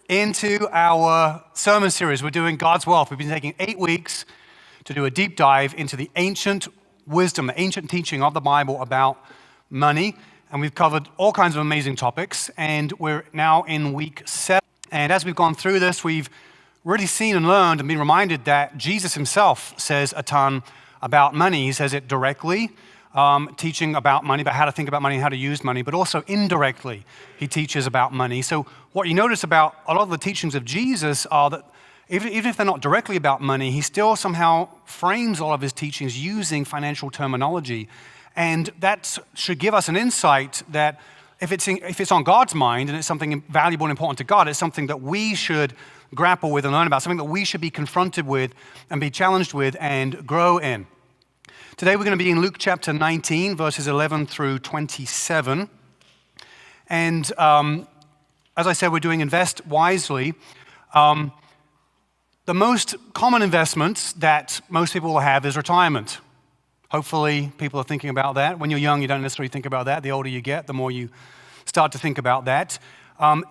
into our sermon series. We're doing God's Wealth. We've been taking 8 weeks to do a deep dive into the ancient wisdom, the ancient teaching of the Bible about money. And we've covered all kinds of amazing topics. And we're now in week 7. And as we've gone through this, we've really seen and learned and been reminded that Jesus himself says a ton about money. He says it directly, teaching about money, about how to think about money and how to use money, but also indirectly, he teaches about money. So what you notice about a lot of the teachings of Jesus are that even if they're not directly about money, he still somehow frames all of his teachings using financial terminology. And that should give us an insight that if it's on God's mind and it's something valuable and important to God, it's something that we should grapple with and learn about, something that we should be confronted with and be challenged with and grow in. Today we're going to be in Luke chapter 19, verses 11 through 27. And as I said, we're doing Invest Wisely. The most common investments that most people will have is retirement. Hopefully people are thinking about that. When you're young, you don't necessarily think about that. The older you get, the more you start to think about that.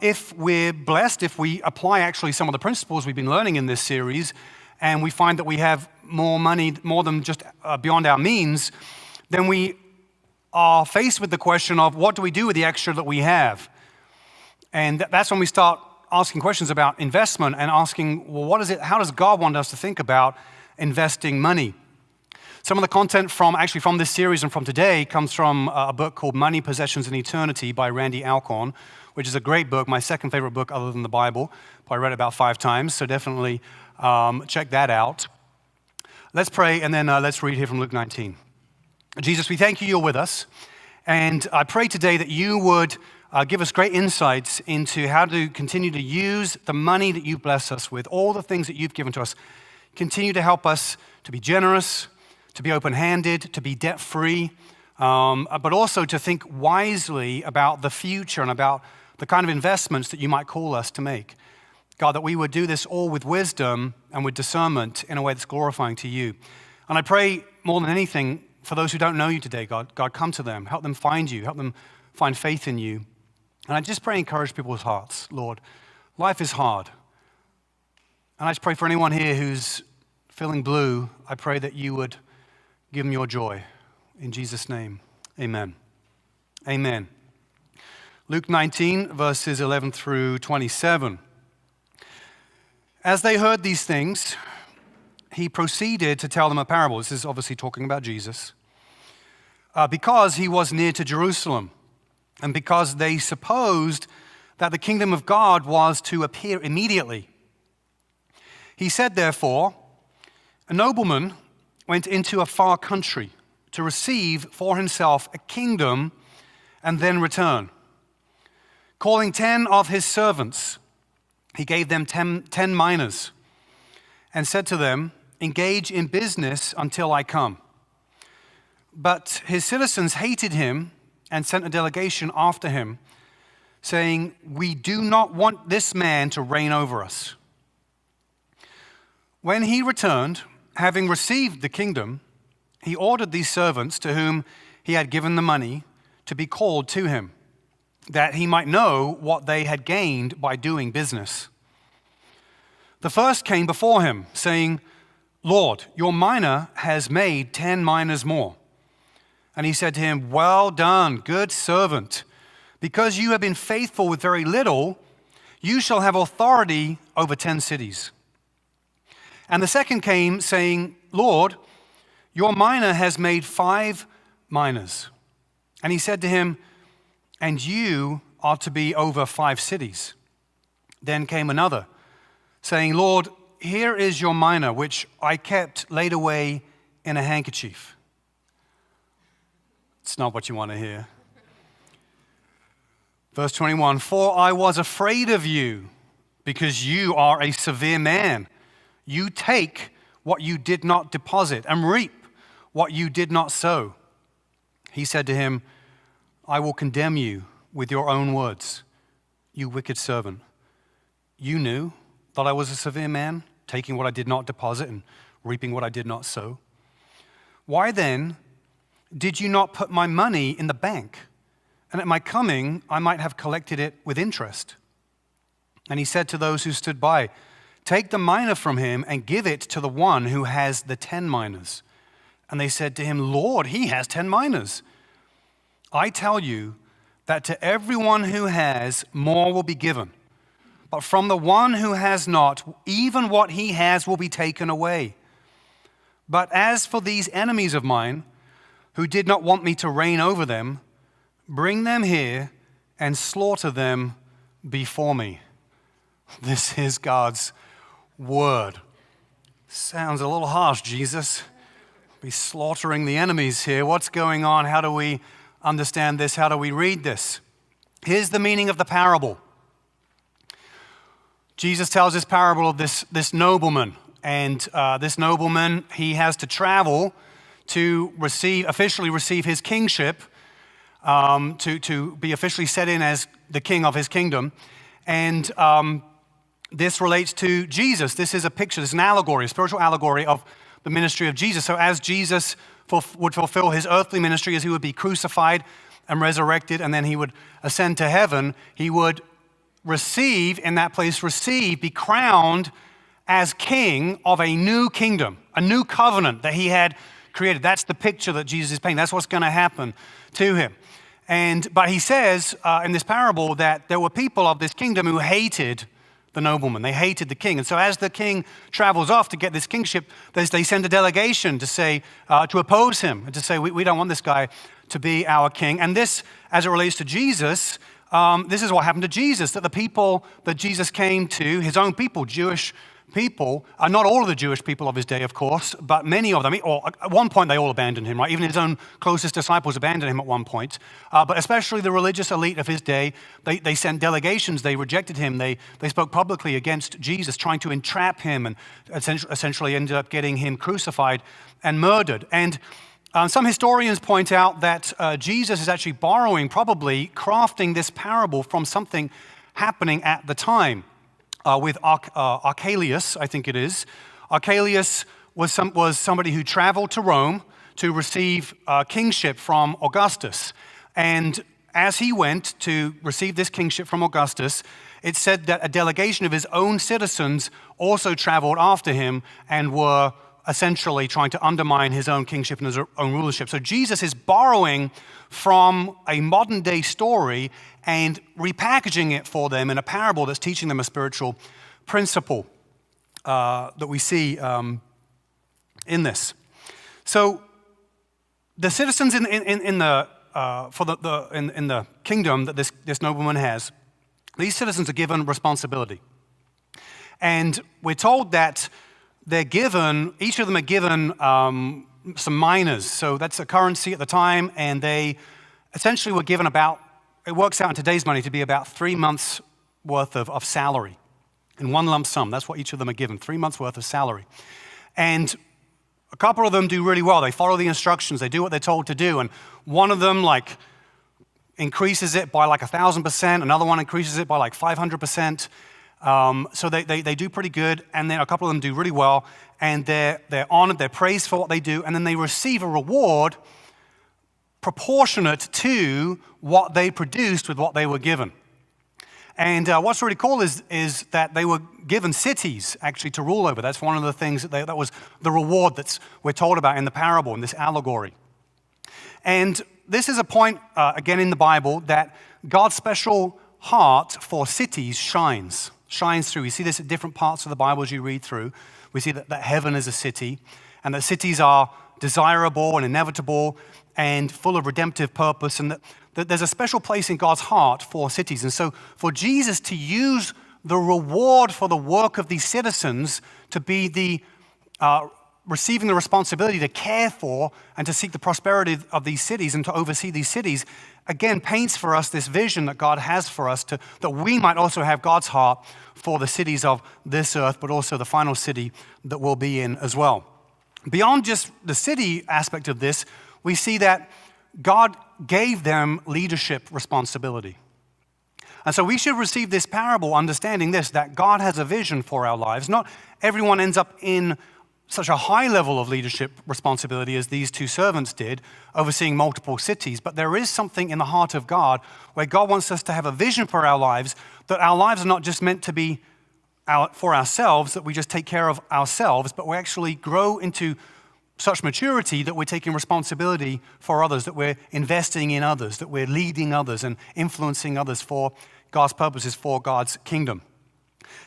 If we're blessed, if we apply actually some of the principles we've been learning in this series, and we find that we have more money, more than just beyond our means, then we are faced with the question of what do we do with the extra that we have? And that's when we start asking questions about investment and asking, well, how does God want us to think about investing money? Some of the content from this series and from today comes from a book called Money, Possessions, and Eternity by Randy Alcorn, which is a great book, my second favorite book other than the Bible. I read it about 5 times, so definitely check that out. Let's pray, and then let's read here from Luke 19. Jesus, we thank you you're with us, and I pray today that you would give us great insights into how to continue to use the money that you bless us with, all the things that you've given to us. Continue to help us to be generous, to be open-handed, to be debt-free, but also to think wisely about the future and about the kind of investments that you might call us to make. God, that we would do this all with wisdom and with discernment in a way that's glorifying to you. And I pray more than anything for those who don't know you today, God, come to them, help them find you, help them find faith in you. And I just pray encourage people's hearts, Lord. Life is hard. And I just pray for anyone here who's feeling blue, I pray that you would give them your joy. In Jesus' name, amen. Amen. Luke 19, verses 11 through 27. As they heard these things, he proceeded to tell them a parable. This is obviously talking about Jesus. Because he was near to Jerusalem, and because they supposed that the kingdom of God was to appear immediately. He said, therefore, a nobleman went into a far country to receive for himself a kingdom and then return. Calling 10 of his servants, he gave them 10 minas and said to them, engage in business until I come. But his citizens hated him and sent a delegation after him, saying, we do not want this man to reign over us. When he returned, having received the kingdom, he ordered these servants to whom he had given the money to be called to him, that he might know what they had gained by doing business. The first came before him, saying, Lord, your mina has made 10 minas more. And he said to him, well done, good servant. Because you have been faithful with very little, you shall have authority over 10 cities. And the second came, saying, Lord, your mina has made 5 minas. And he said to him, and you are to be over 5 cities. Then came another, saying, Lord, here is your mina, which I kept laid away in a handkerchief. It's not what you want to hear. Verse 21, for I was afraid of you, because you are a severe man. You take what you did not deposit and reap what you did not sow. He said to him, I will condemn you with your own words, you wicked servant. You knew that I was a severe man, taking what I did not deposit and reaping what I did not sow. Why then did you not put my money in the bank? And at my coming, I might have collected it with interest. And he said to those who stood by, "Take the mina from him and give it to the one who has the 10 minas." And they said to him, "Lord, he has 10 minas." "I tell you that to everyone who has, more will be given. But from the one who has not, even what he has will be taken away. But as for these enemies of mine, who did not want me to reign over them, bring them here and slaughter them before me." This is God's word. Sounds a little harsh, Jesus. Be slaughtering the enemies here. What's going on? How do we understand this? How do we read this? Here's the meaning of the parable. Jesus tells this parable of this nobleman. And this nobleman, he has to travel to officially receive his kingship, to be officially set in as the king of his kingdom. And this relates to Jesus. This is a picture, this is an allegory, a spiritual allegory of the ministry of Jesus. So as Jesus would fulfill his earthly ministry, as he would be crucified and resurrected, and then he would ascend to heaven, he would receive, in that place, be crowned as king of a new kingdom, a new covenant that he had created. That's the picture that Jesus is painting. That's what's going to happen to him. But he says in this parable that there were people of this kingdom who hated the nobleman. They hated the king. And so as the king travels off to get this kingship, they send a delegation to say, to oppose him, and to say, we don't want this guy to be our king. And this, as it relates to Jesus, this is what happened to Jesus, that the people that Jesus came to, his own people, Jewish people, not all of the Jewish people of his day, of course, but many of them, or at one point they all abandoned him, right? Even his own closest disciples abandoned him at one point. But especially the religious elite of his day, they sent delegations, they rejected him, they spoke publicly against Jesus, trying to entrap him, and essentially ended up getting him crucified and murdered. And some historians point out that Jesus is actually probably crafting this parable from something happening at the time. With Archelaus, I think it is. Archelaus was somebody who traveled to Rome to receive kingship from Augustus. And as he went to receive this kingship from Augustus, it said that a delegation of his own citizens also traveled after him and were essentially trying to undermine his own kingship and his own rulership. So Jesus is borrowing from a modern day story and repackaging it for them in a parable that's teaching them a spiritual principle that we see in this. So the citizens in the kingdom that this nobleman has, these citizens are given responsibility, and we're told that each of them are given some minas. So that's a currency at the time, and they essentially were given it works out in today's money to be about 3 months worth of salary in one lump sum. That's what each of them are given, 3 months worth of salary. And a couple of them do really well. They follow the instructions. They do what they're told to do. And one of them increases it by 1,000%. Another one increases it by 500%. So they do pretty good, and then a couple of them do really well, and they're honored, they're praised for what they do, and then they receive a reward proportionate to what they produced with what they were given. And what's really cool is that they were given cities actually to rule over. That's one of the things that was the reward we're told about in the parable, in this allegory. And this is a point, again in the Bible, that God's special heart for cities shines through. We see this at different parts of the Bible as you read through. We see that heaven is a city, and that cities are desirable and inevitable and full of redemptive purpose, and that there's a special place in God's heart for cities. And so for Jesus to use the reward for the work of these citizens to be the receiving the responsibility to care for and to seek the prosperity of these cities and to oversee these cities, again, paints for us this vision that God has for us that we might also have God's heart for the cities of this earth, but also the final city that we'll be in as well. Beyond just the city aspect of this, we see that God gave them leadership responsibility. And so we should receive this parable understanding this, that God has a vision for our lives. Not everyone ends up in such a high level of leadership responsibility as these two servants did, overseeing multiple cities. But there is something in the heart of God where God wants us to have a vision for our lives, that our lives are not just meant to be for ourselves, that we just take care of ourselves, but we actually grow into such maturity that we're taking responsibility for others, that we're investing in others, that we're leading others and influencing others for God's purposes, for God's kingdom.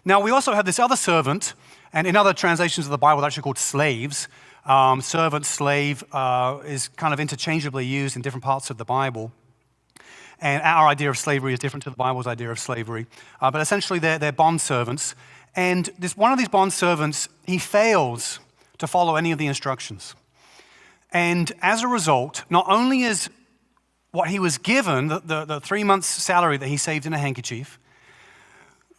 Now, we also have this other servant, and in other translations of the Bible, they're actually called slaves. Servant, slave is kind of interchangeably used in different parts of the Bible. And our idea of slavery is different to the Bible's idea of slavery. But essentially, they're bond servants. And one of these bond servants, he fails to follow any of the instructions. And as a result, not only is what he was given, the 3 months' salary that he saved in a handkerchief,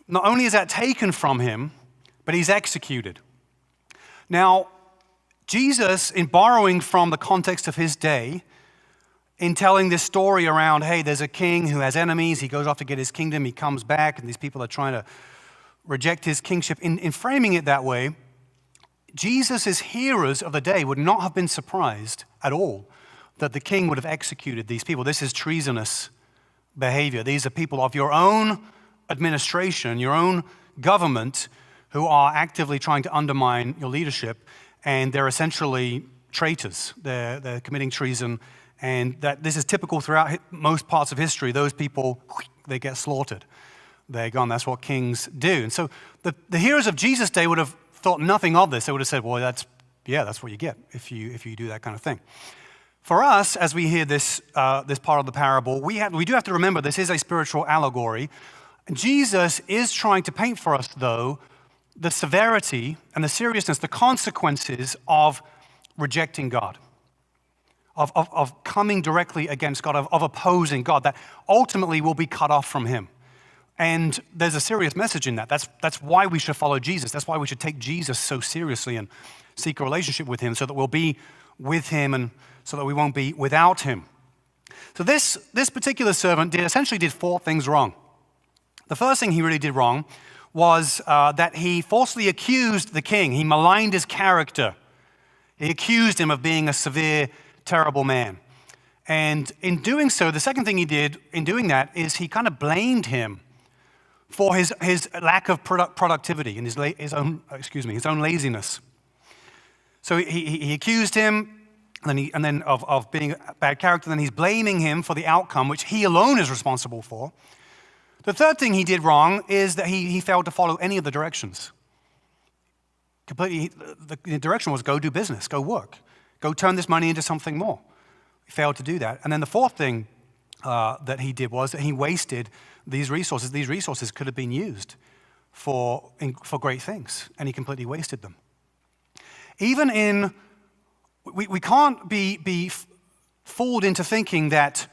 not only is that taken from him, but he's executed. Now, Jesus, in borrowing from the context of his day, in telling this story around, hey, there's a king who has enemies, he goes off to get his kingdom, he comes back, and these people are trying to reject his kingship. In framing it that way, Jesus' hearers of the day would not have been surprised at all that the king would have executed these people. This is treasonous behavior. These are people of your own administration, your own government, who are actively trying to undermine your leadership, and they're essentially traitors. They're committing treason, and that this is typical throughout most parts of history. Those people, they get slaughtered. They're gone. That's what kings do. And so the hearers of Jesus' day would have thought nothing of this. They would have said, well, that's what you get if you do that kind of thing. For us, as we hear this part of the parable, we do have to remember this is a spiritual allegory. Jesus is trying to paint for us, though, the severity and the seriousness, the consequences of rejecting God, of coming directly against God, of opposing God, that ultimately will be cut off from him. And there's a serious message in that. That's why we should follow Jesus. That's why we should take Jesus so seriously and seek a relationship with him, so that we'll be with him and so that we won't be without him. So this particular servant essentially did 4 things wrong. The first thing he really did wrong was that he falsely accused the king. He maligned his character. He accused him of being a severe, terrible man. And in doing so, the second thing he did in doing that is he kind of blamed him for his lack of productivity and his own laziness. So he accused him and then of being a bad character. Then he's blaming him for the outcome, which he alone is responsible for. The third thing he did wrong is that he failed to follow any of the directions. Completely, the direction was go do business, go work, go turn this money into something more. He failed to do that. And then the fourth thing that he did was that he wasted these resources. These resources could have been used for great things, and he completely wasted them. We can't be fooled into thinking that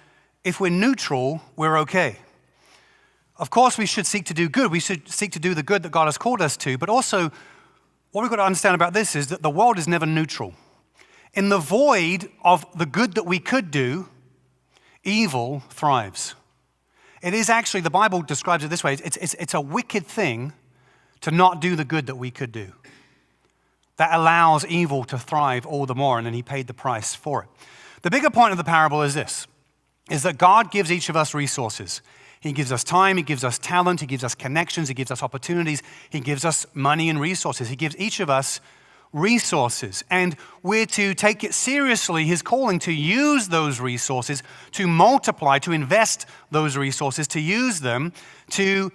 if we're neutral, we're okay. Of course, we should seek to do good. We should seek to do the good that God has called us to. But also, what we've got to understand about this is that the world is never neutral. In the void of the good that we could do, evil thrives. It is actually, the Bible describes it this way, it's a wicked thing to not do the good that we could do. That allows evil to thrive all the more, and then he paid the price for it. The bigger point of the parable is this, is that God gives each of us resources. He gives us time, he gives us talent, he gives us connections, he gives us opportunities, he gives us money and resources. He gives each of us resources, and we're to take it seriously, his calling to use those resources, to multiply, to invest those resources, to use them to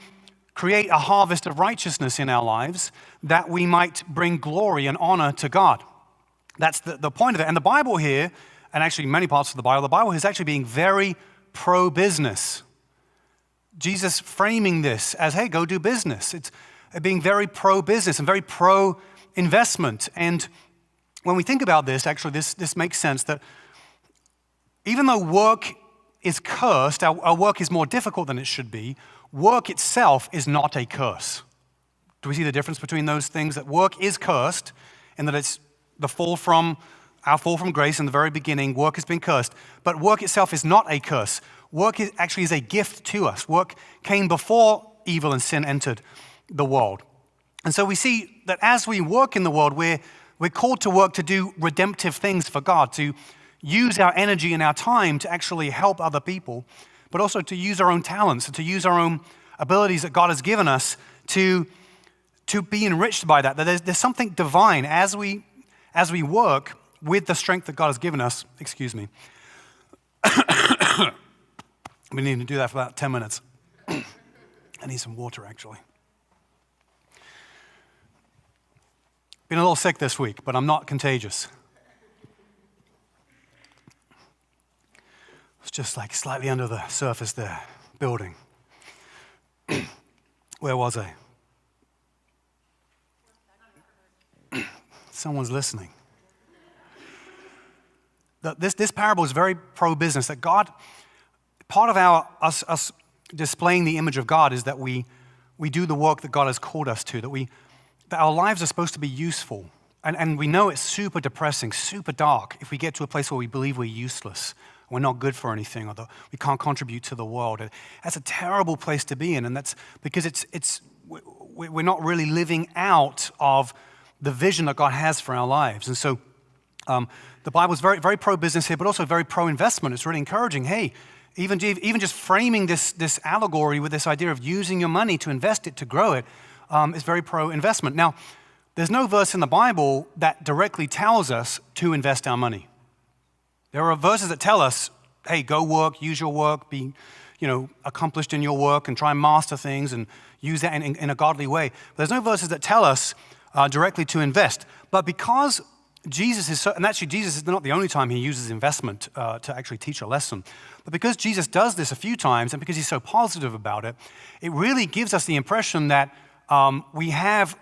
create a harvest of righteousness in our lives that we might bring glory and honor to God. That's the point of it. And the Bible here, and actually many parts of the Bible is actually being very pro-business. Jesus framing this as, hey, go do business. It's being very pro-business and very pro-investment. And when we think about this, actually, this makes sense that even though work is cursed, our work is more difficult than it should be, work itself is not a curse. Do we see the difference between those things? That work is cursed, and that it's our fall from grace in the very beginning. Work has been cursed, but work itself is not a curse. Work actually is a gift to us. Work came before evil and sin entered the world. And so we see that as we work in the world, we're We're called to work to do redemptive things for God, to use our energy and our time to actually help other people, but also to use our own talents and to use our own abilities that God has given us to be enriched by that. There's something divine as we work with the strength that God has given us. Excuse me. We need to do that for about 10 minutes. I need some water, actually. Been a little sick this week, but I'm not contagious. It's just like slightly under the surface there, building. Where was I? Someone's listening. This parable is very pro-business, that God, part of us displaying the image of God is that we do the work that God has called us to, that our lives are supposed to be useful. And we know it's super depressing, super dark if we get to a place where we believe we're useless, we're not good for anything, or that we can't contribute to the world. That's a terrible place to be in, and that's because we're not really living out of the vision that God has for our lives. And so the Bible is very, very pro-business here, but also very pro-investment. It's really encouraging. Hey, even just framing this allegory with this idea of using your money to invest it, to grow it, is very pro-investment. Now, there's no verse in the Bible that directly tells us to invest our money. There are verses that tell us, hey, go work, use your work, be accomplished in your work and try and master things and use that in a godly way. But there's no verses that tell us directly to invest. But because Jesus is and actually Jesus is not the only time he uses investment to actually teach a lesson. But because Jesus does this a few times and because he's so positive about it, it really gives us the impression that we have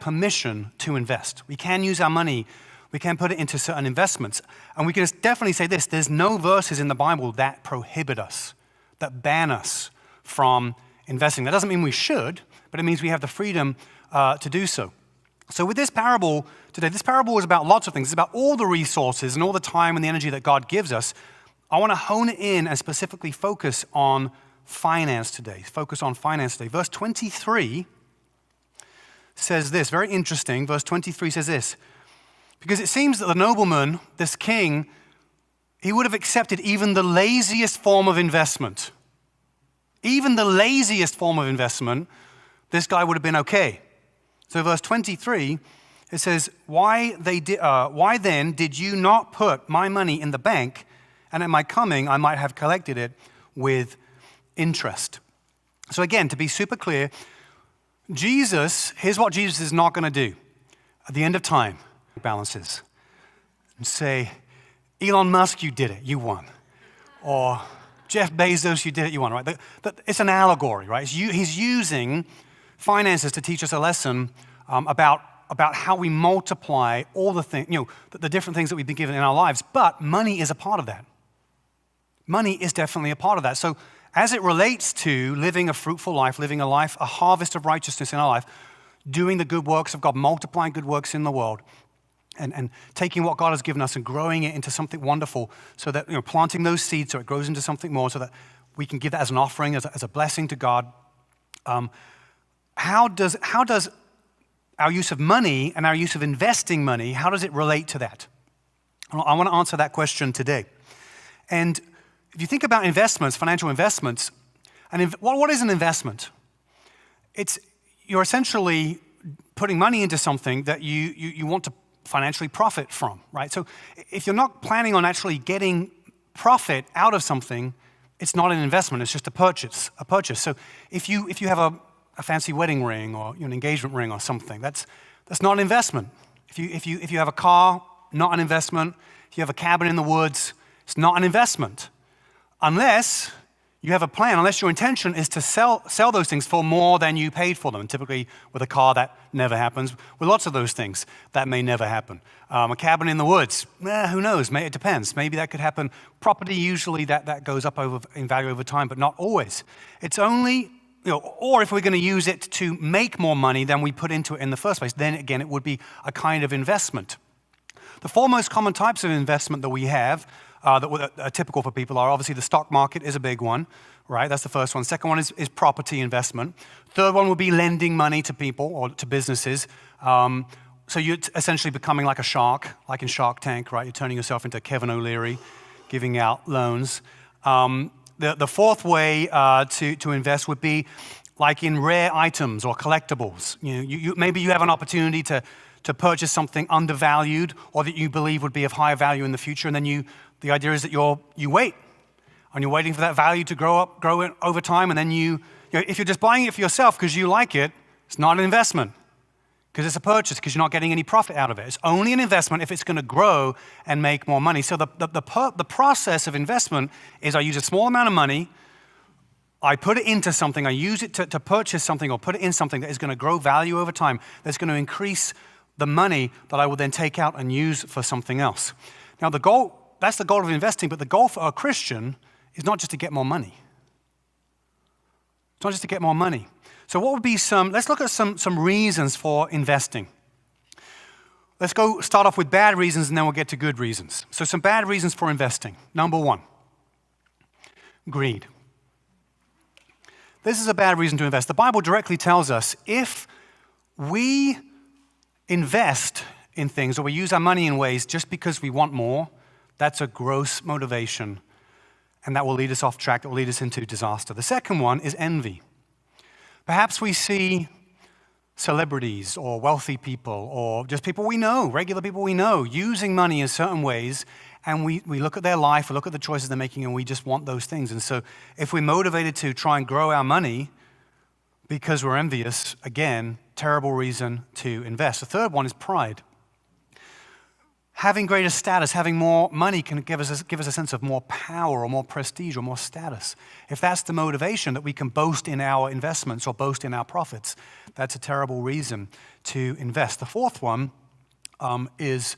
permission to invest. We can use our money. We can put it into certain investments. And we can definitely say this, there's no verses in the Bible that prohibit us, that ban us from investing. That doesn't mean we should, but it means we have the freedom to do so. So with this parable today, this parable is about lots of things. It's about all the resources and all the time and the energy that God gives us. I want to hone it in and specifically focus on finance today. Verse 23 says this, very interesting. Verse 23 says this, because it seems that the nobleman, this king, he would have accepted even the laziest form of investment. Even the laziest form of investment, this guy would have been okay. So verse 23, it says, why then did you not put my money in the bank, and at my coming I might have collected it with interest? So again, to be super clear, here's what Jesus is not going to do. At the end of time, balances and say, Elon Musk, you did it, you won. Or Jeff Bezos, you did it, you won, right? It's an allegory, right? He's using finances to teach us a lesson about how we multiply all the things, the different things that we've been given in our lives. But money is a part of that. Money is definitely a part of that. So as it relates to living a fruitful life, living a life, a harvest of righteousness in our life, doing the good works of God, multiplying good works in the world, and taking what God has given us and growing it into something wonderful, so that, planting those seeds so it grows into something more, so that we can give that as an offering, as a blessing to God. How does our use of money and our use of investing money, how does it relate to that? I want to answer that question today. And if you think about investments, financial investments, what is an investment? You're essentially putting money into something that you want to financially profit from, right? So if you're not planning on actually getting profit out of something, it's not an investment, it's just a purchase. So if you have a fancy wedding ring or an engagement ring or something, that's not an investment. If you have a car, not an investment. If you have a cabin in the woods, it's not an investment. Unless you have a plan, unless your intention is to sell those things for more than you paid for them. And typically with a car, that never happens. With lots of those things, that may never happen. A cabin in the woods, who knows? It depends. Maybe that could happen. Property, usually that goes up in value over time, but not always. It's only, or if we're going to use it to make more money than we put into it in the first place, then again, it would be a kind of investment. The four most common types of investment that we have that are typical for people are obviously the stock market is a big one, right? That's the first one. Second one is property investment. Third one would be lending money to people or to businesses. So you're essentially becoming like a shark, like in Shark Tank, right? You're turning yourself into 𝗀𝗲𝗆𝗀𝗆, giving out loans. The fourth way to invest would be like in rare items or collectibles. Maybe you have an opportunity to purchase something undervalued or that you believe would be of higher value in the future, and then the idea is that you wait, and you're waiting for that value to grow over time, and then if you're just buying it for yourself because you like it, it's not an investment. Because it's a purchase, because you're not getting any profit out of it. It's only an investment if it's going to grow and make more money. So the process of investment is I use a small amount of money, I put it into something, I use it to purchase something or put it in something that is going to grow value over time, that's going to increase the money that I will then take out and use for something else. Now that's the goal of investing, but the goal for a Christian is not just to get more money. It's not just to get more money. So what would be let's look at some reasons for investing. Let's start off with bad reasons and then we'll get to good reasons. So some bad reasons for investing. Number one, greed. This is a bad reason to invest. The Bible directly tells us if we invest in things or we use our money in ways just because we want more, that's a gross motivation, and that will lead us off track, it will lead us into disaster. The second one is envy. Perhaps we see celebrities or wealthy people or just people we know, regular people we know, using money in certain ways, and we look at their life, we look at the choices they're making, and we just want those things. And so if we're motivated to try and grow our money because we're envious, again, terrible reason to invest. The third one is pride. Having greater status, having more money can give us a sense of more power or more prestige or more status. If that's the motivation that we can boast in our investments or boast in our profits, that's a terrible reason to invest. The fourth one is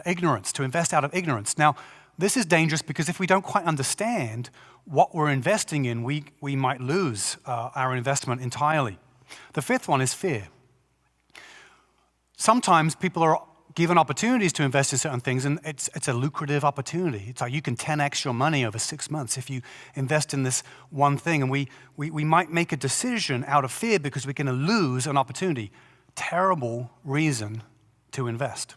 ignorance, to invest out of ignorance. Now, this is dangerous because if we don't quite understand what we're investing in, we might lose our investment entirely. The fifth one is fear. Sometimes people are given opportunities to invest in certain things, and it's a lucrative opportunity. It's like you can 10x your money over 6 months if you invest in this one thing, and we might make a decision out of fear because we're going to lose an opportunity. Terrible reason to invest.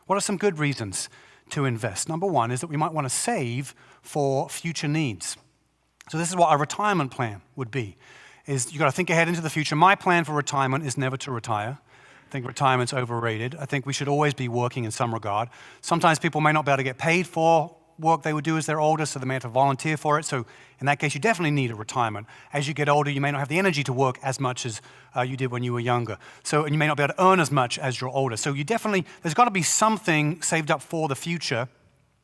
What are some good reasons to invest? Number one is that we might want to save for future needs. So this is what a retirement plan would be, is you got to think ahead into the future. My plan for retirement is never to retire. I think retirement's overrated. I think we should always be working in some regard. Sometimes people may not be able to get paid for work they would do as they're older, so they may have to volunteer for it. So in that case, you definitely need a retirement. As you get older, you may not have the energy to work as much as you did when you were younger. And you may not be able to earn as much as you're older. So there's got to be something saved up for the future.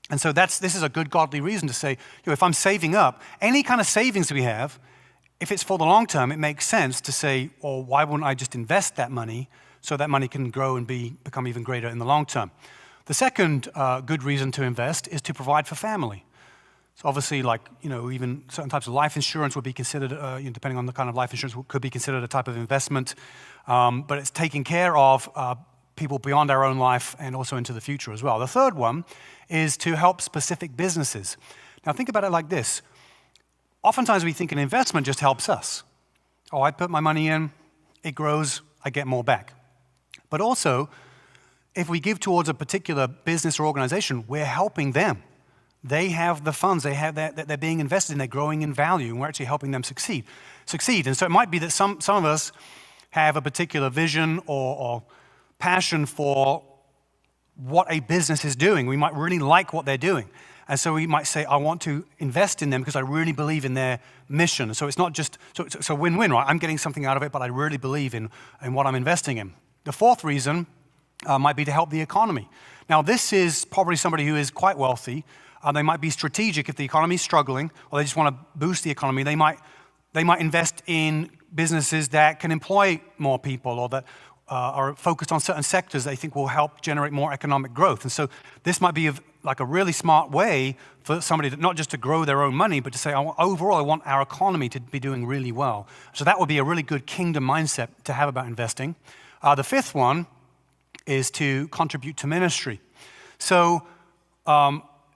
And so this is a good godly reason to say, if I'm saving up, any kind of savings we have, if it's for the long term, it makes sense to say, well, why wouldn't I just invest that money so that money can grow and become even greater in the long term? The second good reason to invest is to provide for family. So obviously, even certain types of life insurance would be considered, depending on the kind of life insurance, could be considered a type of investment. But it's taking care of people beyond our own life and also into the future as well. The third one is to help specific businesses. Now think about it like this. Oftentimes we think an investment just helps us. Oh, I put my money in, it grows, I get more back. But also, if we give towards a particular business or organization, we're helping them. They have the funds, they're being invested in, they're growing in value, and we're actually helping them succeed. And so it might be that some of us have a particular vision or passion for what a business is doing. We might really like what they're doing. And so we might say, I want to invest in them because I really believe in their mission. So it's not just, so it's a win-win, right? I'm getting something out of it, but I really believe in what I'm investing in. The fourth reason might be to help the economy. Now, this is probably somebody who is quite wealthy. They might be strategic if the economy is struggling, or they just want to boost the economy. They might invest in businesses that can employ more people, or that are focused on certain sectors they think will help generate more economic growth. And so this might be like a really smart way for somebody to not just to grow their own money, but to say, overall, I want our economy to be doing really well. So that would be a really good kingdom mindset to have about investing. The fifth one is to contribute to ministry. So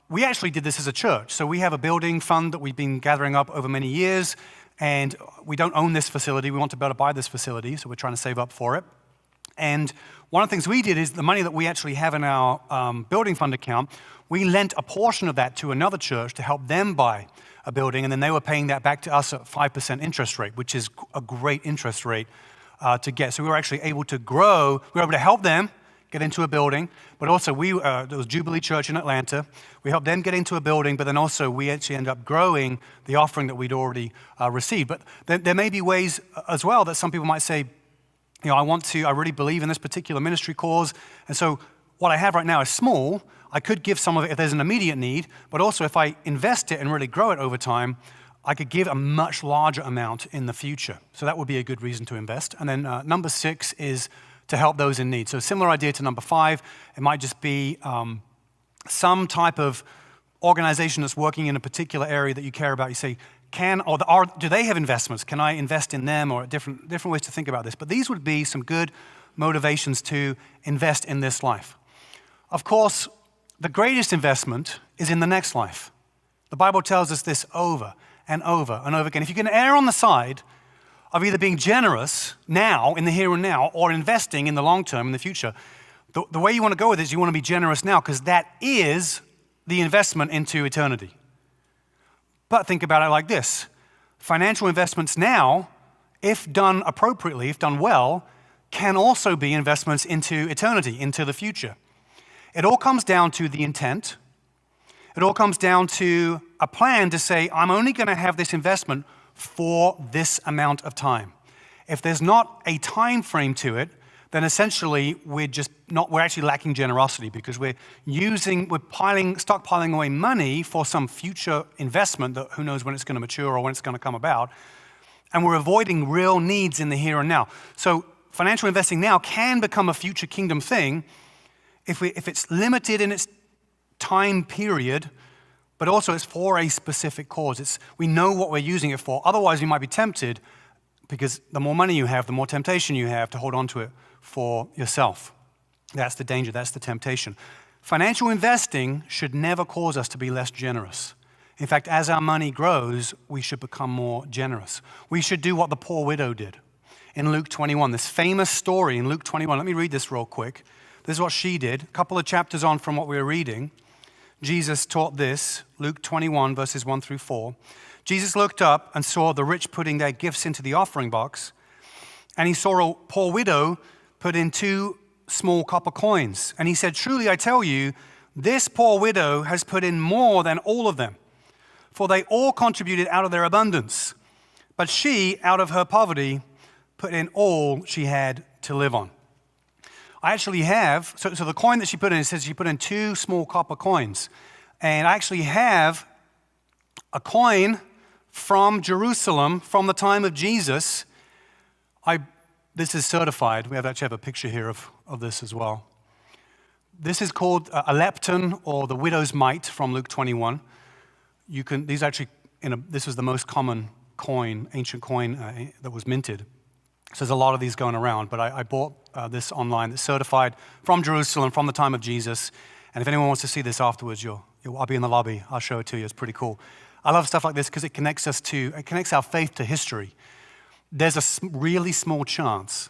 we actually did this as a church. So we have a building fund that we've been gathering up over many years, and we don't own this facility. We want to be able to buy this facility, so we're trying to save up for it. And one of the things we did is the money that we actually have in our building fund account, we lent a portion of that to another church to help them buy a building, and then they were paying that back to us at 5% interest rate, which is a great interest rate to get. So we were actually able to grow, we were able to help them get into a building, but also there was 𝗍𝗲𝘆𝗆 Church in Atlanta. We helped them get into a building, but then also we actually ended up growing the offering that we'd already received. But there may be ways as well that some people might say, I really believe in this particular ministry cause, and so what I have right now is small. I could give some of it if there's an immediate need, but also if I invest it and really grow it over time, I could give a much larger amount in the future. So that would be a good reason to invest. And then number 6 is to help those in need. So similar idea to number 5, it might just be some type of organization that's working in a particular area that you care about. You say, do they have investments? Can I invest in them? Or different ways to think about this. But these would be some good motivations to invest in this life. Of course, the greatest investment is in the next life. The Bible tells us this over and over and over again. If you can err on the side of either being generous now, in the here and now, or investing in the long term, in the future, the way you want to go with it is you want to be generous now, because that is the investment into eternity. But think about it like this. Financial investments now, if done appropriately, if done well, can also be investments into eternity, into the future. It all comes down to the intent. It all comes down to a plan to say, I'm only going to have this investment for this amount of time. If there's not a time frame to it, then essentially we're actually lacking generosity, because we're stockpiling away money for some future investment that who knows when it's going to mature or when it's going to come about, and we're avoiding real needs in the here and now. So financial investing now can become a future kingdom thing if it's limited in its time period, but also it's for a specific cause. We know what we're using it for. Otherwise, we might be tempted, because the more money you have, the more temptation you have to hold on to it for yourself. That's the danger, that's the temptation. Financial investing should never cause us to be less generous. In fact, as our money grows, we should become more generous. We should do what the poor widow did in Luke 21, this famous story in Luke 21. Let me read this real quick. This is what she did. A couple of chapters on from what we were reading, Jesus taught this, Luke 21, verses 1 through 4. Jesus looked up and saw the rich putting their gifts into the offering box, and he saw a poor widow put in 2 small copper coins. And he said, truly I tell you, this poor widow has put in more than all of them, for they all contributed out of their abundance. But she, out of her poverty, put in all she had to live on. I actually have, so the coin that she put in, it says she put in 2 small copper coins. And I actually have a coin from Jerusalem from the time of Jesus. This is certified. We actually have a picture here of this as well. This is called a lepton, or the widow's mite, from Luke 21. This was the most common coin, ancient coin that was minted. So there's a lot of these going around, but I bought this online that's certified from Jerusalem from the time of Jesus. And if anyone wants to see this afterwards, I'll be in the lobby. I'll show it to you. It's pretty cool. I love stuff like this because it connects our faith to history. There's a really small chance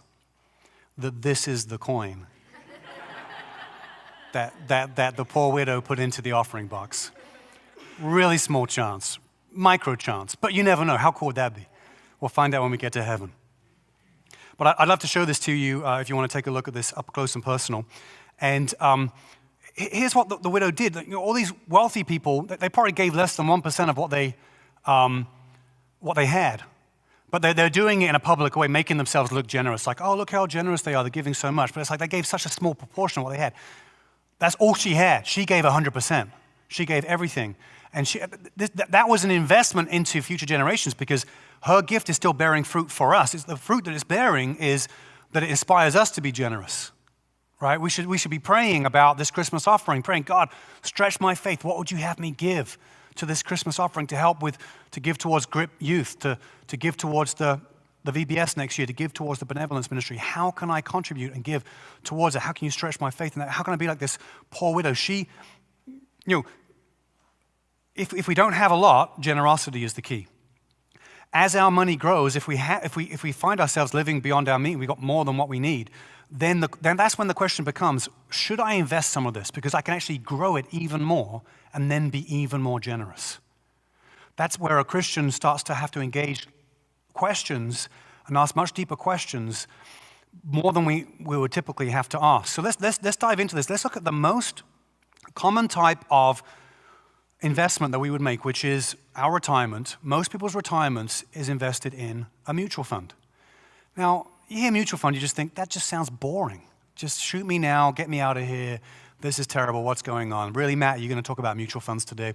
that this is the coin that the poor widow put into the offering box. Really small chance, micro chance, but you never know. How cool would that be? We'll find out when we get to heaven. But I'd love to show this to you if you want to take a look at this up close and personal. And here's what the widow did. All these wealthy people, they probably gave less than 1% of what they had. But they're doing it in a public way, making themselves look generous. Like, oh, look how generous they are. They're giving so much. But it's like they gave such a small proportion of what they had. That's all she had. She gave 100%. She gave everything. And that was an investment into future generations, because her gift is still bearing fruit for us. The fruit that it's bearing is that it inspires us to be generous, right? We should be praying about this Christmas offering, praying, God, stretch my faith. What would you have me give to this Christmas offering to give towards GRIP Youth, to give towards the VBS next year, to give towards the benevolence ministry? How can I contribute and give towards it? How can you stretch my faith in that? How can I be like this poor widow? If we don't have a lot, generosity is the key. As our money grows, if we find ourselves living beyond our means, we've got more than what we need, then that's when the question becomes, should I invest some of this? Because I can actually grow it even more and then be even more generous. That's where a Christian starts to have to engage questions and ask much deeper questions, more than we would typically have to ask. So let's dive into this. Let's look at the most common type of investment that we would make, which is our retirement. Most people's retirements is invested in a mutual fund. Now, you hear mutual fund, you just think, that just sounds boring. Just shoot me now, get me out of here. This is terrible, what's going on? Really, Matt, you're going to talk about mutual funds today?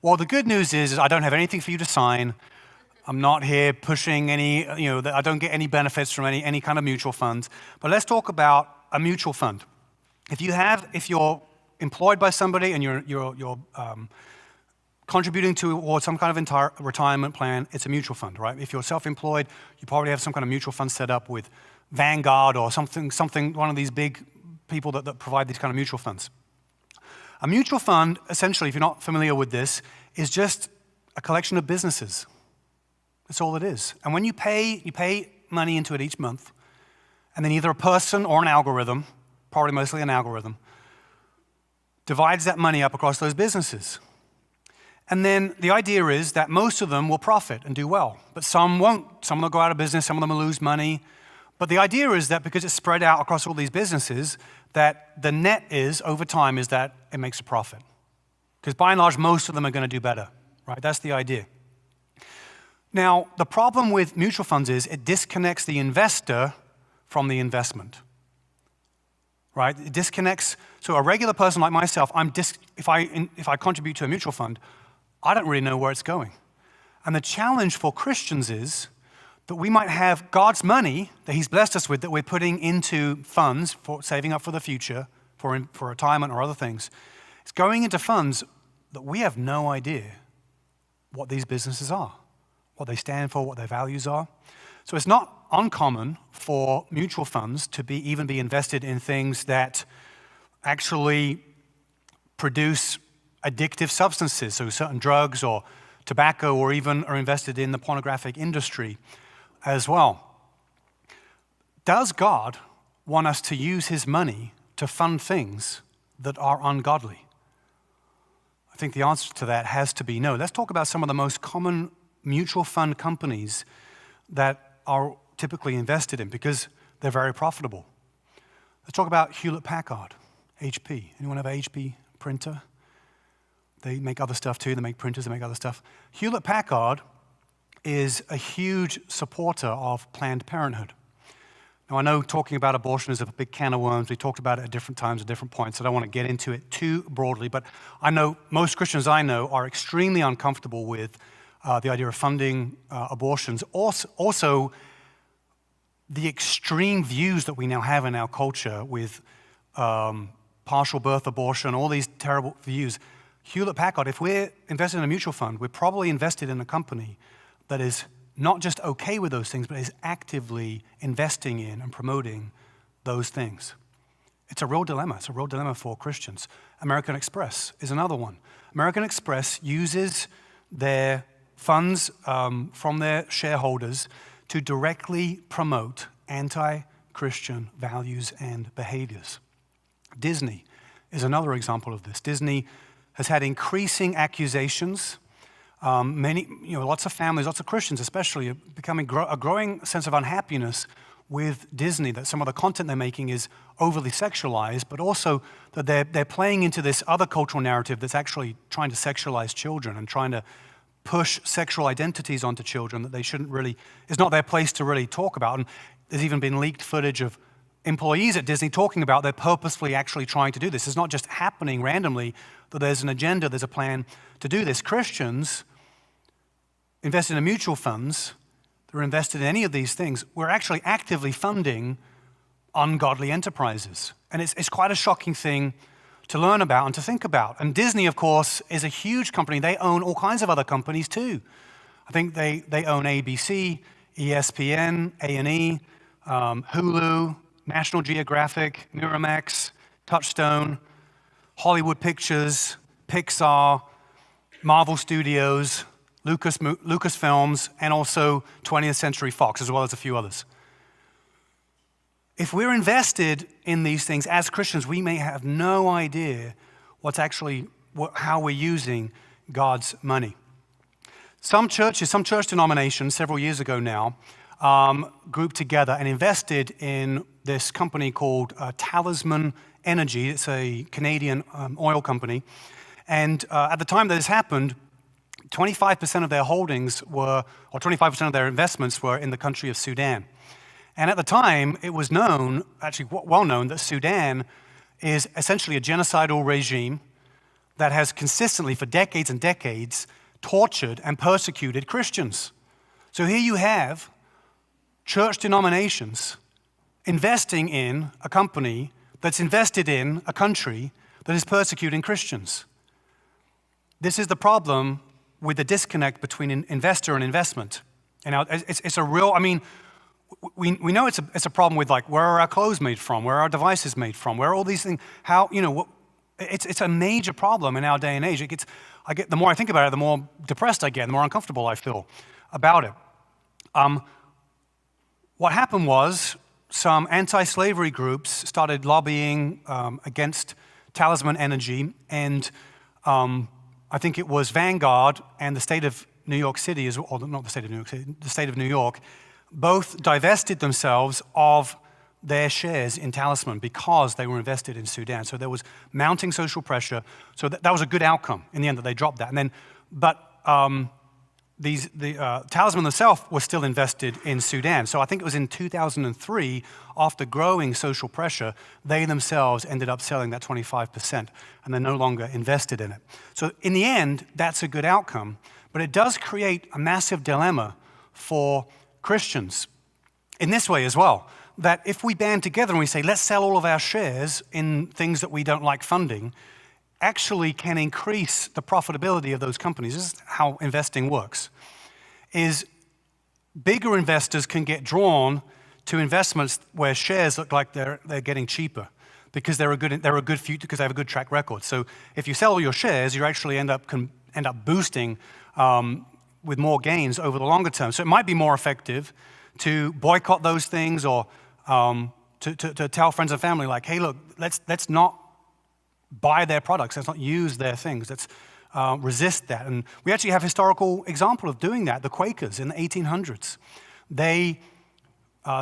Well, the good news is I don't have anything for you to sign. I'm not here pushing any, I don't get any benefits from any kind of mutual funds. But let's talk about a mutual fund. If you're employed by somebody and you're contributing towards some kind of entire retirement plan, it's a mutual fund, right? If you're self-employed, you probably have some kind of mutual fund set up with Vanguard or something, one of these big people that provide these kind of mutual funds. A mutual fund, essentially, if you're not familiar with this, is just a collection of businesses. That's all it is. And when you pay money into it each month, and then either a person or an algorithm, probably mostly an algorithm, divides that money up across those businesses. And then the idea is that most of them will profit and do well, but some won't. Some will go out of business, some of them will lose money. But the idea is that because it's spread out across all these businesses, that the net is, over time, is that it makes a profit. Because by and large, most of them are going to do better, right? That's the idea. Now, the problem with mutual funds is it disconnects the investor from the investment, right? It disconnects. So a regular person like myself, if I contribute to a mutual fund, I don't really know where it's going. And the challenge for Christians is that we might have God's money that he's blessed us with that we're putting into funds for saving up for the future, for retirement or other things. It's going into funds that we have no idea what these businesses are, what they stand for, what their values are. So it's not uncommon for mutual funds to even be invested in things that actually produce addictive substances, so certain drugs or tobacco, or even are invested in the pornographic industry as well. Does God want us to use his money to fund things that are ungodly? I think the answer to that has to be no. Let's talk about some of the most common mutual fund companies that are typically invested in because they're very profitable. Let's talk about 𝗀𝗏𝘃𝗀, HP. Anyone have an HP printer? They make other stuff too. They make printers, they make other stuff. 𝗀𝗏𝘃𝗀 is a huge supporter of Planned Parenthood. Now, I know talking about abortion is a big can of worms. We talked about it at different times, at different points. I don't want to get into it too broadly, but I know most Christians I know are extremely uncomfortable with the idea of funding abortions. Also, the extreme views that we now have in our culture with partial birth abortion, all these terrible views. 𝗀𝗏𝘃𝗀, if we're invested in a mutual fund, we're probably invested in a company that is not just okay with those things, but is actively investing in and promoting those things. It's a real dilemma. It's a real dilemma for Christians. American Express is another one. American Express uses their funds from their shareholders to directly promote anti-Christian values and behaviors. Disney is another example of this. Disney has had increasing accusations. Lots of families, lots of Christians especially, are becoming a growing sense of unhappiness with Disney, that some of the content they're making is overly sexualized, but also that they're playing into this other cultural narrative that's actually trying to sexualize children and trying to push sexual identities onto children that they shouldn't really, it's not their place to really talk about. And there's even been leaked footage of employees at Disney talking about they're purposefully actually trying to do this. It's not just happening randomly, that there's an agenda, there's a plan to do this. Christians invested in mutual funds, that are invested in any of these things, we're actually actively funding ungodly enterprises. And it's quite a shocking thing to learn about and to think about. And Disney, of course, is a huge company. They own all kinds of other companies too. I think they own ABC, ESPN, A&E, Hulu, National Geographic, Miramax, Touchstone, Hollywood Pictures, Pixar, Marvel Studios, Lucasfilms, and also 20th Century Fox, as well as a few others. If we're invested in these things as Christians, we may have no idea how we're using God's money. Some church denominations, several years ago now, grouped together and invested in this company called Talisman Energy. It's a Canadian oil company. And at the time that this happened, 25% of their holdings or 25% of their investments were in the country of Sudan. And at the time, it was known, actually well known, that Sudan is essentially a genocidal regime that has consistently, for decades and decades, tortured and persecuted Christians. So here you have church denominations investing in a company that's invested in a country that is persecuting Christians. This is the problem with the disconnect between an investor and investment. And it's a real, I mean, we know it's a problem with, like, where are our clothes made from? Where are our devices made from? Where are all these things? How, it's a major problem in our day and age. The more I think about it, the more depressed I get, the more uncomfortable I feel about it. What happened was some anti-slavery groups started lobbying against Talisman Energy, and I think it was Vanguard and the state of New York City, or not the state of New York City, the state of New York, both divested themselves of their shares in Talisman because they were invested in Sudan. So there was mounting social pressure. So that was a good outcome in the end, that they dropped that. And then, Talisman themselves was still invested in Sudan. So I think it was in 2003, after growing social pressure, they themselves ended up selling that 25%, and they're no longer invested in it. So in the end, that's a good outcome, but it does create a massive dilemma for Christians in this way as well, that if we band together and we say, let's sell all of our shares in things that we don't like funding, actually can increase the profitability of those companies. This is how investing works, is bigger investors can get drawn to investments where shares look like they're getting cheaper because they're a good future, because they have a good track record. So if you sell all your shares, you actually end up boosting with more gains over the longer term. So it might be more effective to boycott those things, or to tell friends and family, like, hey, look, let's not buy their products, let's not use their things, let's resist that. And we actually have historical example of doing that. The Quakers in the 1800s, they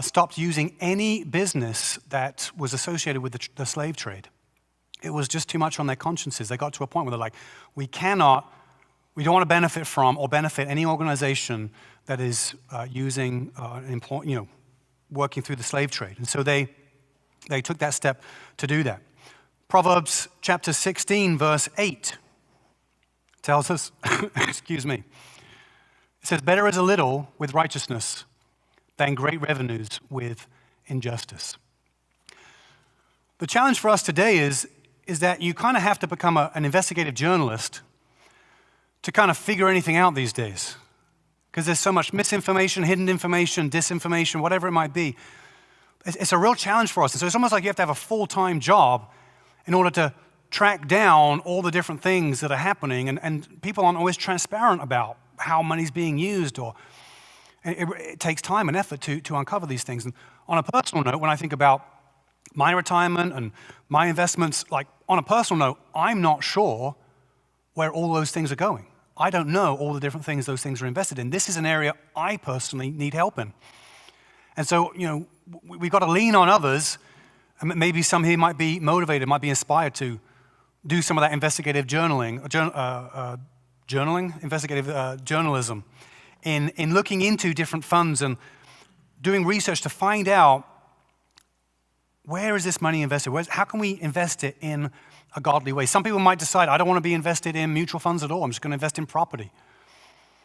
stopped using any business that was associated with the slave trade. It was just too much on their consciences. They got to a point where they're like, we don't want to benefit from or benefit any organization that is working through the slave trade. And so they took that step to do that. Proverbs chapter 16, verse 8 tells us, excuse me, it says, better is a little with righteousness than great revenues with injustice. The challenge for us today is that you kind of have to become an investigative journalist to kind of figure anything out these days, because there's so much misinformation, hidden information, disinformation, whatever it might be. It's a real challenge for us. And so it's almost like you have to have a full-time job in order to track down all the different things that are happening, and people aren't always transparent about how money's being used, or it takes time and effort to uncover these things. And on a personal note, when I think about my retirement and my investments, like on a personal note, I'm not sure where all those things are going. I don't know all the different things those things are invested in. This is an area I personally need help in. And so, we've got to lean on others. And maybe some here might be motivated, might be inspired to do some of that investigative journalism in looking into different funds and doing research to find out, where is this money invested? How can we invest it in a godly way? Some people might decide, I don't want to be invested in mutual funds at all. I'm just going to invest in property.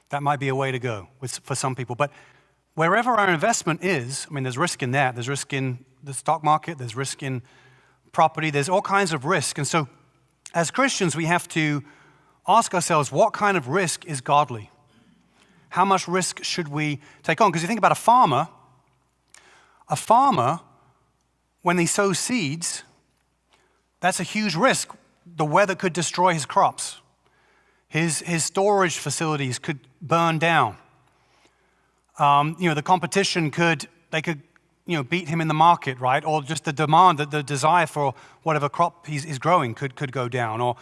That might be a way to go for some people. But wherever our investment is, there's risk in that. There's risk in the stock market. There's risk in property. There's all kinds of risk. And so as Christians, we have to ask ourselves, what kind of risk is godly? How much risk should we take on? Because you think about a farmer, when they sow seeds, that's a huge risk. The weather could destroy his crops. His storage facilities could burn down. The competition could beat him in the market, right? Or just the demand, the desire for whatever crop he's growing could go down. Or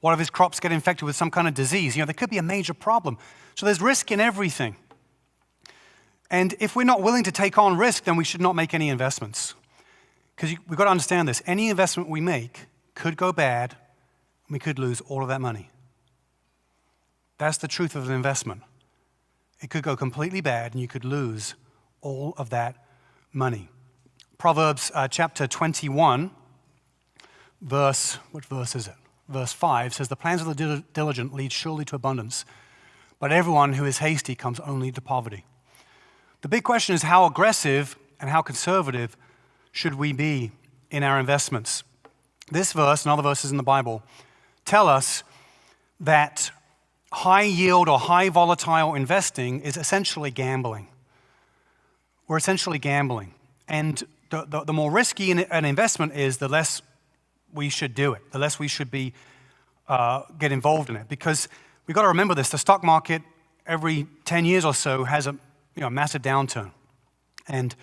one of his crops get infected with some kind of disease. There could be a major problem. So there's risk in everything. And if we're not willing to take on risk, then we should not make any investments. Because we've got to understand this. Any investment we make could go bad, and we could lose all of that money. That's the truth of an investment. It could go completely bad, and you could lose all of that money. Proverbs chapter 21, what verse is it? Verse 5 says, "The plans of the diligent lead surely to abundance, but everyone who is hasty comes only to poverty." The big question is, how aggressive and how conservative should we be in our investments? This verse and other verses in the Bible tell us that high yield or high volatile investing is essentially gambling. We're essentially gambling. And the more risky an investment is, the less we should do it, the less we should be get involved in it. Because we've got to remember this, the stock market every 10 years or so has a massive downturn. And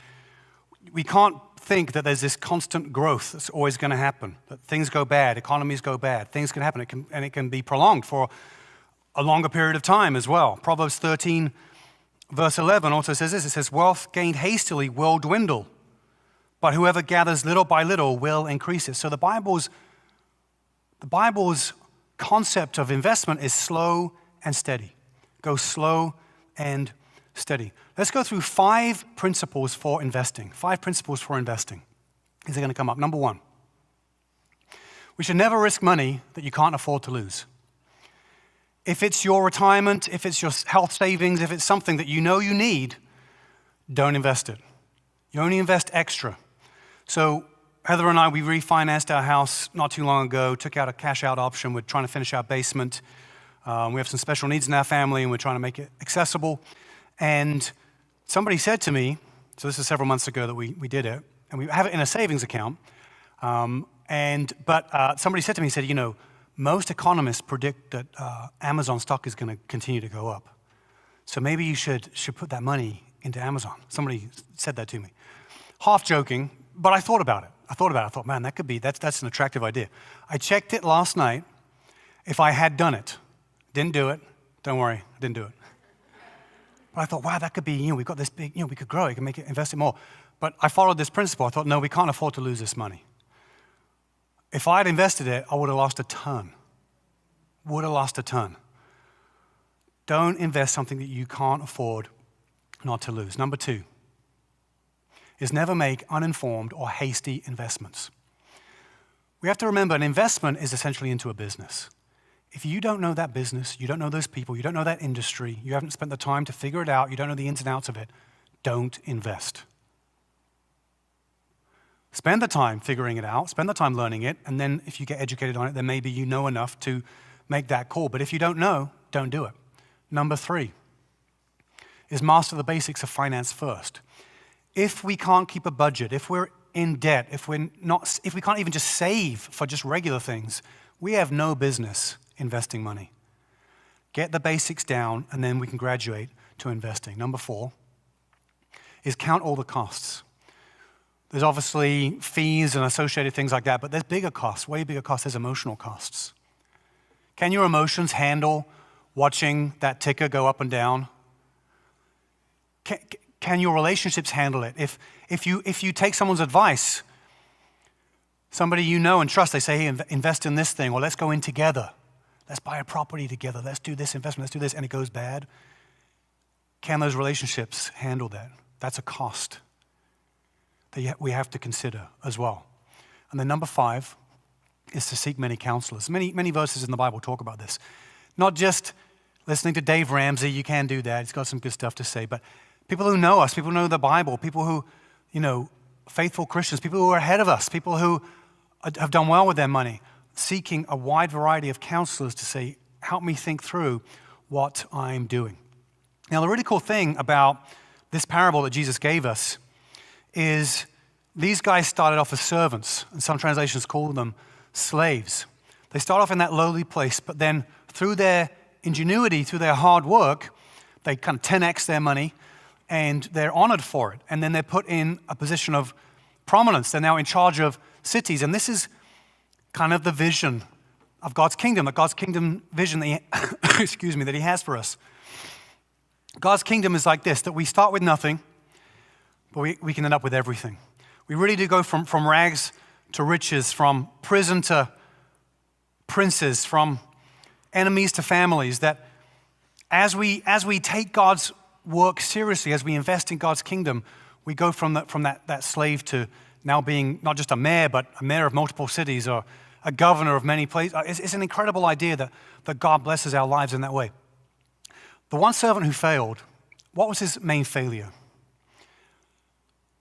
we can't think that there's this constant growth that's always going to happen, that things go bad, economies go bad, things can happen, and it can be prolonged for a longer period of time as well. Proverbs 13, verse 11 also says this. It says, "Wealth gained hastily will dwindle, but whoever gathers little by little will increase it." So the Bible's concept of investment is slow and steady. Go slow and steady. Let's go through 5 principles for investing. 5 principles for investing. These are going to come up. Number 1, we should never risk money that you can't afford to lose. If it's your retirement, if it's your health savings, if it's something that you know you need, don't invest it. You only invest extra. So Heather and I, we refinanced our house not too long ago, took out a cash out option. We're trying to finish our basement. We have some special needs in our family, and we're trying to make it accessible. And somebody said to me, so this is several months ago that we did it, and we have it in a savings account. But somebody said to me, he said, most economists predict that Amazon stock is going to continue to go up. So maybe you should put that money into Amazon. Somebody said that to me. Half joking, but I thought about it. I thought, man, that's an attractive idea. I checked it last night. If I had done it, didn't do it, don't worry, I didn't do it. But I thought, wow, that could be, we've got this big, we could grow it, we can make it, invest it more. But I followed this principle. I thought, no, we can't afford to lose this money. If I had invested it, I would have lost a ton. Don't invest something that you can't afford not to lose. Number 2 is never make uninformed or hasty investments. We have to remember an investment is essentially into a business. If you don't know that business, you don't know those people, you don't know that industry, you haven't spent the time to figure it out, you don't know the ins and outs of it, don't invest. Spend the time figuring it out, spend the time learning it, and then if you get educated on it, then maybe you know enough to make that call. But if you don't know, don't do it. Number 3 is master the basics of finance first. If we can't keep a budget, if we're in debt, if we can't even just save for just regular things, we have no business investing money. Get the basics down, and then we can graduate to investing. Number 4 is count all the costs. There's obviously fees and associated things like that, but there's bigger costs, way bigger costs. There's emotional costs. Can your emotions handle watching that ticker go up and down? Can your relationships handle it? If you take someone's advice, somebody you know and trust, they say, hey, invest in this thing, or let's go in together. Let's buy a property together. Let's do this investment. Let's do this, and it goes bad. Can those relationships handle that? That's a cost that we have to consider as well. And then number 5 is to seek many counselors. Many verses in the Bible talk about this. Not just listening to 𝗍𝗶𝘆𝗶, you can do that. He's got some good stuff to say. But people who know us, people who know the Bible, people who, faithful Christians, people who are ahead of us, people who have done well with their money, seeking a wide variety of counselors to say, help me think through what I'm doing. Now, the really cool thing about this parable that Jesus gave us is these guys started off as servants, and some translations call them slaves. They start off in that lowly place, but then through their ingenuity, through their hard work, they kind of 10x their money, and they're honored for it. And then they're put in a position of prominence. They're now in charge of cities. And this is kind of the vision of God's kingdom, vision that that he has for us. God's kingdom is like this, that we start with nothing, but we can end up with everything. We really do go from rags to riches, from prison to princes, from enemies to families, that as we take God's work seriously, as we invest in God's kingdom, we go from that slave to now being not just a mayor, but a mayor of multiple cities, or a governor of many places. It's an incredible idea that God blesses our lives in that way. The one servant who failed, what was his main failure?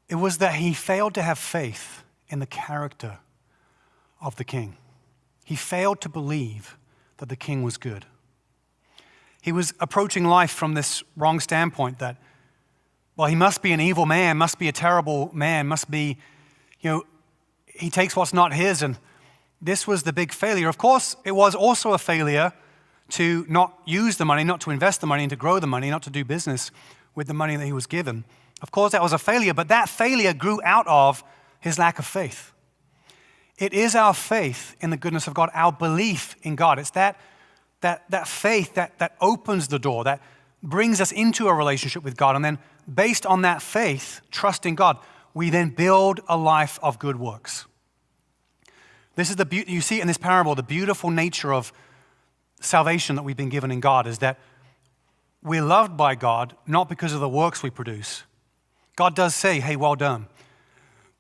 It was that he failed to have faith in the character of the king. He failed to believe that the king was good. He was approaching life from this wrong standpoint that, well, he must be an evil man, must be a terrible man, must be, he takes what's not his, and this was the big failure. Of course, it was also a failure to not use the money, not to invest the money, and to grow the money, not to do business with the money that he was given. Of course, that was a failure, but that failure grew out of his lack of faith. It is our faith in the goodness of God, our belief in God. It's that faith that opens the door, that brings us into a relationship with God. And then based on that faith, trust in God, we then build a life of good works. This is you see in this parable, the beautiful nature of salvation that we've been given in God is that we're loved by God, not because of the works we produce. God does say, hey, well done.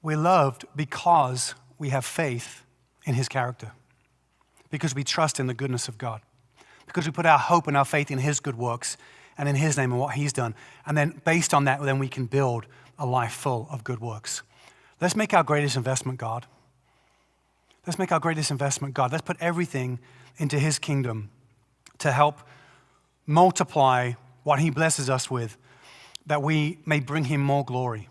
We're loved because we have faith in his character, because we trust in the goodness of God, because we put our hope and our faith in his good works and in his name and what he's done. And then based on that, then we can build a life full of good works. Let's make our greatest investment God. Let's make our greatest investment God. Let's put everything into his kingdom to help multiply what he blesses us with, that we may bring him more glory.